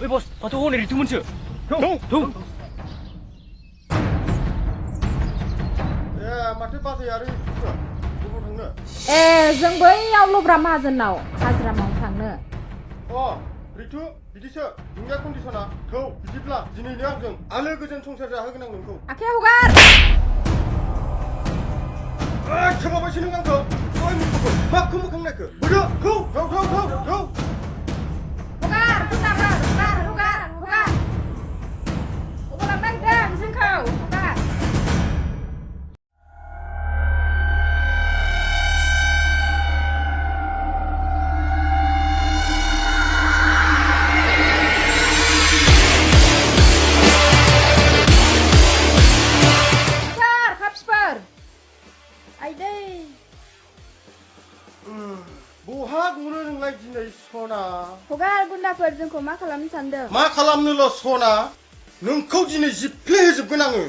ओइ बस माथो हनै रितुमोनसो थौ ए माथो बाजै आरो रितुसो बबाव थांनो ए जों बैयाव लब्रा माहाजोननाव हाजिरा मावनो थांनो अ रितु बिदिसो नोंनिया कन्डिसना थौ बिदिब्ला दिनैनो आंजों आलो गोजोन संसार जाहोगोन आं नोंखौ आखाइ हगार खोमाबायसो नों आंखौ ओइ मुखुबो माखौ मोखां नायखो बोदो थौ थौ थौ थौ थौ हगार खुन्दाखौ हगार हगार हगार अबाव लांनो नागिरदों जोंखौ हगार आइदै बहा गुरो नोंलाय दिनै सना हगार गुन्दाफोर जोंखौ मा खालामनो सानदों मा खालामनोल' सना नोंखौ दिनै जिफ्ले होजोबगोन आङो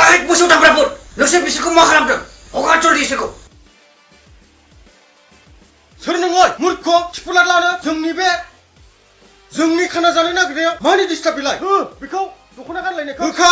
ओइ मोसौ दामग्राफोर नोंसोर बिसोरखौ मा खालामदों हगार जल्दि बिसोरखौ सोर नोङो मुर्ख थिफुलार लानो जोंनि खाना जानो नागिरनायाव मानि डिस्टार्ब बेलाय बेखौ दख'ना गानलायनायखौ होखा